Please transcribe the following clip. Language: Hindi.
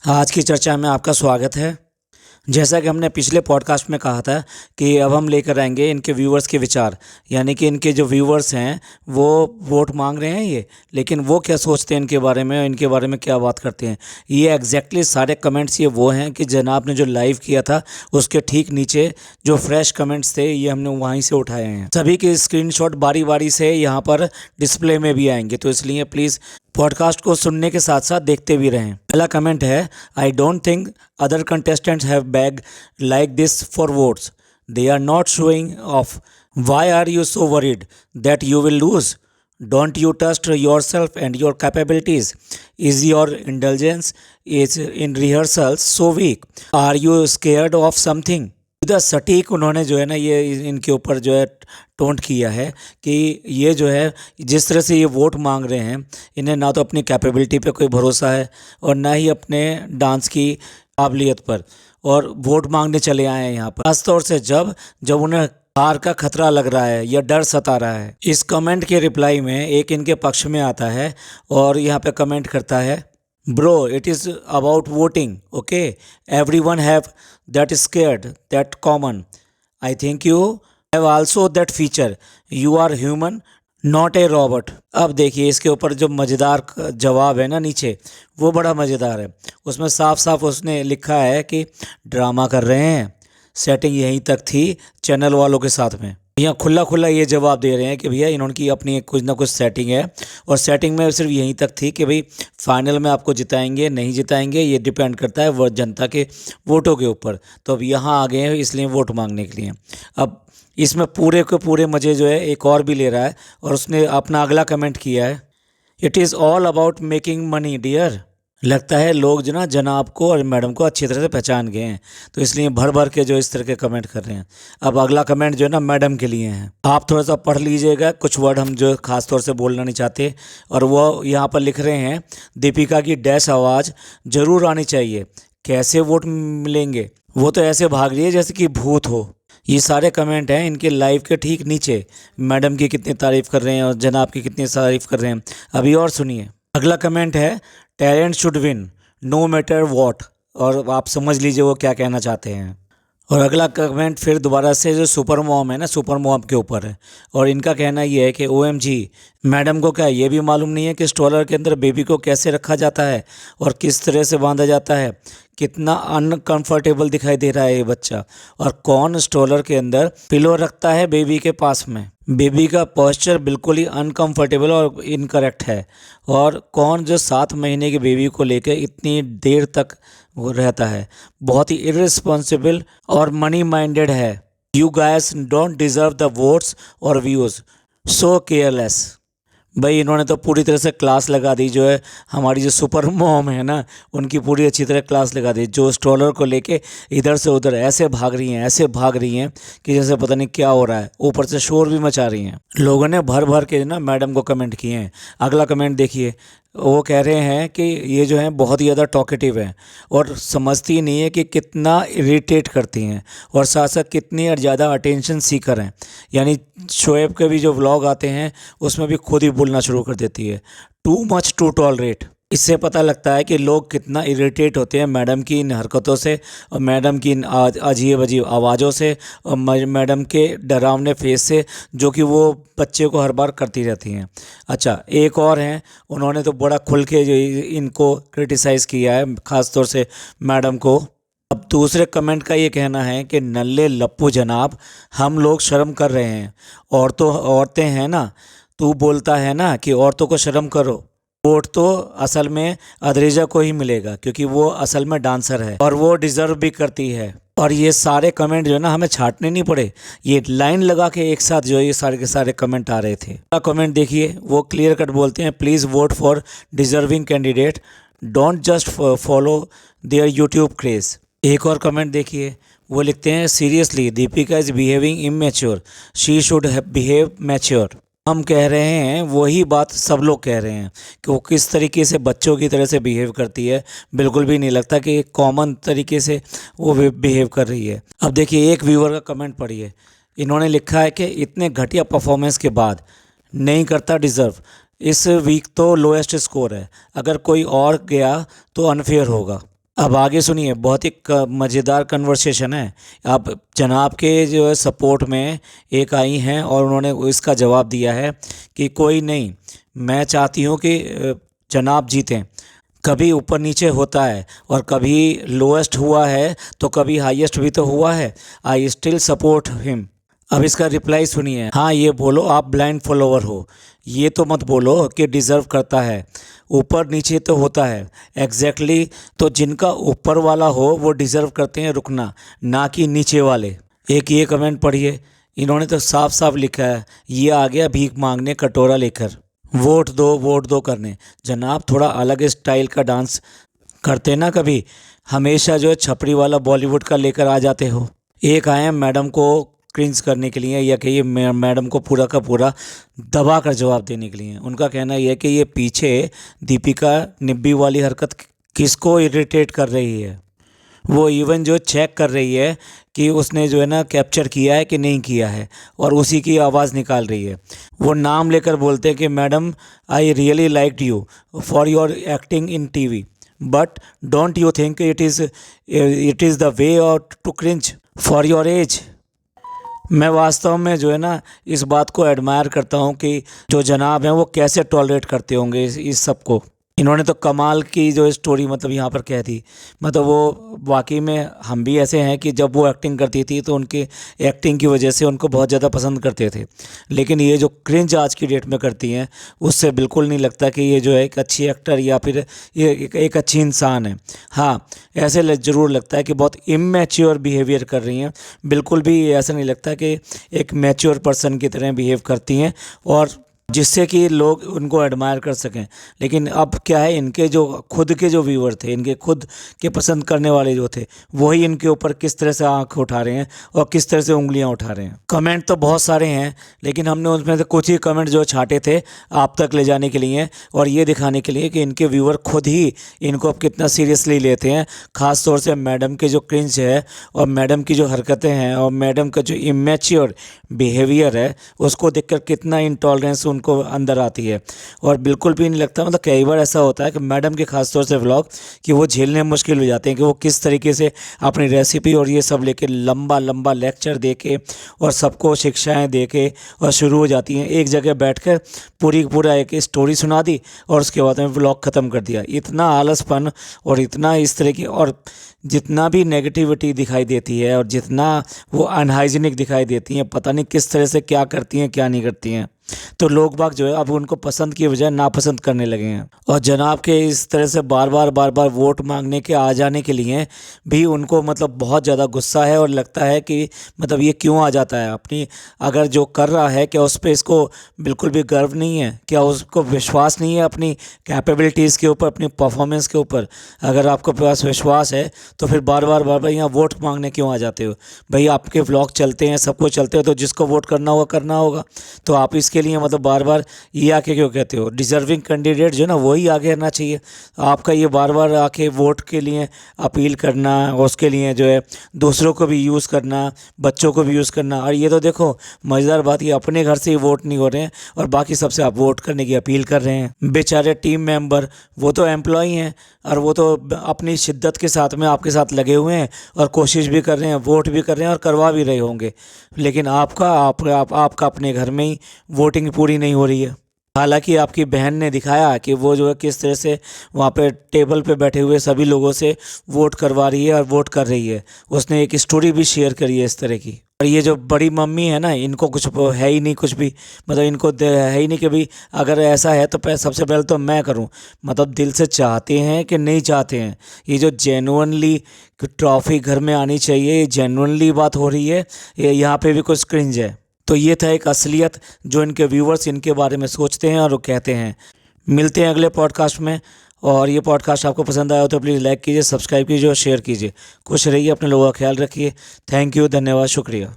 आज की चर्चा में आपका स्वागत है। जैसा कि हमने पिछले पॉडकास्ट में कहा था कि अब हम लेकर आएंगे इनके व्यूवर्स के विचार, यानी कि इनके जो व्यूवर्स हैं वो वोट मांग रहे हैं लेकिन वो क्या सोचते हैं इनके बारे में, इनके बारे में क्या बात करते हैं। ये एग्जैक्टली सारे कमेंट्स ये वो हैं कि जनाब ने जो लाइव किया था उसके ठीक नीचे जो फ्रेश कमेंट्स थे ये हमने वहीं से उठाए हैं। सभी के स्क्रीनशॉट बारी बारी से यहाँ पर डिस्प्ले में भी आएंगे, तो इसलिए प्लीज़ पॉडकास्ट को सुनने के साथ साथ देखते भी रहें। पहला कमेंट है, I don't think other contestants have begged like this for votes. They are not showing off. Why are you so worried that you will lose? Don't you trust yourself and your capabilities? Is your indulgence is in rehearsals so weak? Are you scared of something? सीधा सटीक उन्होंने जो है ना ये इनके ऊपर जो है टोंट किया है कि ये जो है जिस तरह से ये वोट मांग रहे हैं, इन्हें ना तो अपनी कैपेबिलिटी पे कोई भरोसा है और ना ही अपने डांस की काबिलियत पर, और वोट मांगने चले आए हैं यहाँ पर, खासतौर से जब उन्हें हार का खतरा लग रहा है या डर सता रहा है। इस कमेंट के रिप्लाई में एक इनके पक्ष में आता है और यहाँ पे कमेंट करता है, bro it is about voting, okay, everyone have that scared that common, I think you have also that feature, you are human not a robot. अब देखिए इसके ऊपर जो मज़ेदार जवाब है ना नीचे, वो बड़ा मज़ेदार है। उसमें साफ साफ उसने लिखा है कि ड्रामा कर रहे हैं, सेटिंग यहीं तक थी चैनल वालों के साथ में। यहाँ खुला खुला ये जवाब दे रहे हैं कि भैया इन्होंने अपनी कुछ ना कुछ सेटिंग है, और सेटिंग में सिर्फ यहीं तक थी कि भाई फाइनल में आपको जिताएंगे नहीं जिताएंगे ये डिपेंड करता है वो जनता के वोटों के ऊपर। तो अब यहाँ आ गए हैं इसलिए वोट मांगने के लिए। अब इसमें पूरे के पूरे मज़े जो है एक और भी ले रहा है, और उसने अपना अगला कमेंट किया है, it is all about making money dear. लगता है लोग जो ना जनाब को और मैडम को अच्छी तरह से पहचान गए हैं, तो इसलिए भर भर के जो इस तरह के कमेंट कर रहे हैं। अब अगला कमेंट जो है ना मैडम के लिए है, आप थोड़ा सा पढ़ लीजिएगा, कुछ वर्ड हम जो खास तौर से बोलना नहीं चाहते। और वो यहाँ पर लिख रहे हैं, दीपिका की डैश आवाज़ ज़रूर आनी चाहिए, कैसे वोट मिलेंगे, वो तो ऐसे भाग रही है जैसे कि भूत हो। ये सारे कमेंट हैं इनके लाइव के ठीक नीचे, मैडम की कितनी तारीफ़ कर रहे हैं और जनाब की कितनी तारीफ़ कर रहे हैं। अभी और सुनिए, अगला कमेंट है, talent should win no matter what, और आप समझ लीजिए वो क्या कहना चाहते हैं। और अगला कमेंट फिर दोबारा से जो सुपर मॉम है ना, सुपर मॉम के ऊपर है, और इनका कहना ये है कि OMG, मैडम को क्या ये भी मालूम नहीं है कि स्ट्रोलर के अंदर बेबी को कैसे रखा जाता है और किस तरह से बांधा जाता है, कितना अनकंफर्टेबल दिखाई दे रहा है ये बच्चा, और कौन स्ट्रोलर के अंदर पिलो रखता है बेबी के पास में। बेबी का पोस्चर बिल्कुल ही अनकंफर्टेबल और इनकरेक्ट है, और कौन जो 7 महीने के बेबी को लेकर इतनी देर तक वो रहता है, बहुत ही इर्रिस्पॉन्सिबल और मनी माइंडेड है। You guys don't deserve the votes और व्यूज़, सो केयरलेस। भाई इन्होंने तो पूरी तरह से क्लास लगा दी, जो है हमारी जो सुपर मॉम है ना उनकी पूरी अच्छी तरह क्लास लगा दी, जो स्ट्रोलर को लेके इधर से उधर ऐसे भाग रही हैं कि जैसे पता नहीं क्या हो रहा है, ऊपर से शोर भी मचा रही हैं। लोगों ने भर भर के ना मैडम को कमेंट किए हैं। अगला कमेंट देखिए, वो कह रहे हैं कि ये जो है बहुत ही ज़्यादा टॉकेटिव है और समझती नहीं है कि कितना इरिटेट करती हैं, और साथ साथ कितनी ज़्यादा अटेंशन सीकर हैं। यानी शोएब के भी जो व्लॉग आते हैं उसमें भी खुद ही बोलना शुरू कर देती है, टू मच टू टॉलरेट। इससे पता लगता है कि लोग कितना इरिटेट होते हैं मैडम की इन हरकतों से, और मैडम की इन अजीब अजीब आवाज़ों से, और मैडम के डरावने फेस से, जो कि वो बच्चे को हर बार करती रहती हैं। अच्छा, एक और हैं, उन्होंने तो बड़ा खुल के जो इनको क्रिटिसाइज़ किया है, ख़ास तौर से मैडम को। अब दूसरे कमेंट का ये कहना है कि नल्ले लप्पू जनाब, हम लोग शर्म कर रहे हैं, औरतें हैं ना, तू बोलता है ना कि औरतों को शर्म करो। वोट तो असल में अद्रिजा को ही मिलेगा क्योंकि वो असल में डांसर है और वो डिज़र्व भी करती है। और ये सारे कमेंट जो है ना हमें छांटने नहीं पड़े, ये लाइन लगा के एक साथ जो है ये सारे के सारे कमेंट आ रहे थे। कमेंट देखिए, वो क्लियर कट बोलते हैं, please vote for deserving candidate, don't just follow their YouTube craze. एक और कमेंट देखिए, वो लिखते हैं, seriously Deepika is behaving immature, she should behave mature. हम कह रहे हैं वही बात सब लोग कह रहे हैं कि वो किस तरीके से बच्चों की तरह से बिहेव करती है, बिल्कुल भी नहीं लगता कि एक कॉमन तरीके से वो बिहेव कर रही है। अब देखिए एक व्यूअर का कमेंट पढ़िए, इन्होंने लिखा है कि इतने घटिया परफॉर्मेंस के बाद नहीं करता डिज़र्व, इस वीक तो लोएस्ट स्कोर है, अगर कोई और गया तो अनफेयर होगा। अब आगे सुनिए, बहुत ही मज़ेदार कन्वर्सेशन है। अब जनाब के जो है सपोर्ट में एक आई हैं और उन्होंने इसका जवाब दिया है कि कोई नहीं, मैं चाहती हूँ कि जनाब जीतें। कभी ऊपर नीचे होता है और कभी लोएस्ट हुआ है तो कभी हाईएस्ट भी तो हुआ है। I still support him. अब इसका रिप्लाई सुनिए। हाँ, ये बोलो आप ब्लाइंड फॉलोवर हो, ये तो मत बोलो कि डिज़र्व करता है। ऊपर नीचे तो होता है, एग्जैक्टली। तो जिनका ऊपर वाला हो वो डिज़र्व करते हैं रुकना, ना कि नीचे वाले। एक ये कमेंट पढ़िए, इन्होंने तो साफ साफ लिखा है, ये आ गया भीख मांगने कटोरा लेकर, वोट दो करने। जनाब थोड़ा अलग स्टाइल का डांस करते ना कभी, हमेशा जो है छपरी वाला बॉलीवुड का लेकर आ जाते हो। एक आए हैं मैडम को क्रिंज करने के लिए, या कहिए मैडम को पूरा का पूरा दबा कर जवाब देने के लिए। उनका कहना यह है कि ये पीछे दीपिका निब्बी वाली हरकत किसको इरिटेट कर रही है। वो इवन जो चेक कर रही है कि उसने जो है ना कैप्चर किया है कि नहीं किया है, और उसी की आवाज़ निकाल रही है। वो नाम लेकर बोलते हैं कि madam I really liked you for your acting in TV, but don't you think it is the way or too cringe for your age. मैं वास्तव में जो है ना इस बात को एडमायर करता हूँ कि जो जनाब हैं वो कैसे टॉलरेट करते होंगे इस सब को। इन्होंने तो कमाल की जो स्टोरी मतलब यहाँ पर कह दी। मतलब वो वाकई में हम भी ऐसे हैं कि जब वो एक्टिंग करती थी तो उनकी एक्टिंग की वजह से उनको बहुत ज़्यादा पसंद करते थे, लेकिन ये जो क्रिंज आज की डेट में करती हैं उससे बिल्कुल नहीं लगता कि ये जो है एक अच्छी एक्टर या फिर ये एक अच्छी इंसान है। हाँ, ऐसे ज़रूर लगता है कि बहुत इमेच्योर बिहेवियर कर रही हैं। बिल्कुल भी ऐसा नहीं लगता कि एक मैच्योर पर्सन की तरह बिहेव करती हैं, और जिससे कि लोग उनको एडमायर कर सकें। लेकिन अब क्या है, इनके जो खुद के जो व्यूअर थे, इनके खुद के पसंद करने वाले जो थे, वही इनके ऊपर किस तरह से आंख उठा रहे हैं और किस तरह से उंगलियां उठा रहे हैं। कमेंट तो बहुत सारे हैं, लेकिन हमने उसमें से कुछ ही कमेंट जो छांटे थे आप तक ले जाने के लिए और ये दिखाने के लिए कि इनके व्यूअर खुद ही इनको अब कितना सीरियसली लेते हैं। ख़ास तौर से मैडम के जो क्रिंज है और मैडम की जो हरकतें हैं और मैडम का जो इमेच्योर बिहेवियर है उसको देखकर कितना इंटॉलरेंस उनको अंदर आती है। और बिल्कुल भी नहीं लगता, मतलब कई बार ऐसा होता है कि मैडम के खास तौर से व्लॉग कि वो झेलने मुश्किल हो जाते हैं कि वो किस तरीके से अपनी रेसिपी और ये सब लेके लंबा लंबा लेक्चर दे के और सबको शिक्षाएं दे के और शुरू हो जाती हैं एक जगह बैठकर पूरा एक स्टोरी सुना दी और उसके बाद में व्लॉग ख़त्म कर दिया। इतना आलसपन और इतना इस तरह की, और जितना भी नेगेटिविटी दिखाई देती है और जितना वो अनहाइजीनिक दिखाई देती हैं, पता नहीं किस तरह से क्या करती हैं क्या नहीं करती हैं। तो लोग बाग जो है अब उनको पसंद की बजाय नापसंद करने लगे हैं। और जनाब के इस तरह से बार बार वोट मांगने के आ जाने के लिए भी उनको मतलब बहुत ज़्यादा गुस्सा है और लगता है कि मतलब ये क्यों आ जाता है। अपनी अगर जो कर रहा है क्या उस पर इसको बिल्कुल भी गर्व नहीं है, क्या उसको विश्वास नहीं है अपनी कैपेबिलिटीज़ के ऊपर, अपनी परफॉर्मेंस के ऊपर। अगर आपके पास विश्वास है तो फिर बार बार यहाँ वोट मांगने क्यों आ जाते हो। भाई आपके व्लॉग चलते हैं, सब कुछ चलते हैं, तो जिसको वोट करना होगा करना होगा। तो आप इसके लिए मतलब बार बार ये आके क्यों कहते हो। डिज़र्विंग कैंडिडेट जो ना वही आगे रहना चाहिए। आपका ये बार बार आके वोट के लिए अपील करना, उसके लिए जो है दूसरों को भी यूज़ करना, बच्चों को भी यूज़ करना। और ये तो देखो मज़ेदार बात, ये अपने घर से ही वोट नहीं हो रहे हैं और बाकी सबसे आप वोट करने की अपील कर रहे हैं। बेचारे टीम मेंबर, वो तो एम्प्लॉई हैं और वो तो अपनी शिद्दत के साथ में आपके साथ लगे हुए हैं और कोशिश भी कर रहे हैं, वोट भी कर रहे हैं और करवा भी रहे होंगे। लेकिन आपका अपने घर में ही वोटिंग पूरी नहीं हो रही है। हालांकि आपकी बहन ने दिखाया कि वो जो है किस तरह से वहाँ पे टेबल पे बैठे हुए सभी लोगों से वोट करवा रही है और वोट कर रही है। उसने एक स्टोरी भी शेयर करी है इस तरह की। और ये जो बड़ी मम्मी है ना, इनको कुछ है ही नहीं, कुछ भी मतलब इनको है ही नहीं कि भाई अगर ऐसा है तो सबसे पहले तो मैं करूं। मतलब दिल से चाहते हैं कि नहीं चाहते हैं। ये जो जेन्युइनली ट्रॉफी घर में आनी चाहिए, ये जेन्युइनली बात हो रही है, ये यहाँ पे भी कुछ क्रिंज है। तो ये था एक असलियत जो इनके व्यूवर्स इनके बारे में सोचते हैं और वो कहते हैं। मिलते हैं अगले पॉडकास्ट में। और ये पॉडकास्ट आपको पसंद आया हो तो प्लीज़ लाइक कीजिए, सब्सक्राइब कीजिए और शेयर कीजिए। खुश रहिए, अपने लोगों का ख्याल रखिए। थैंक यू, धन्यवाद, शुक्रिया।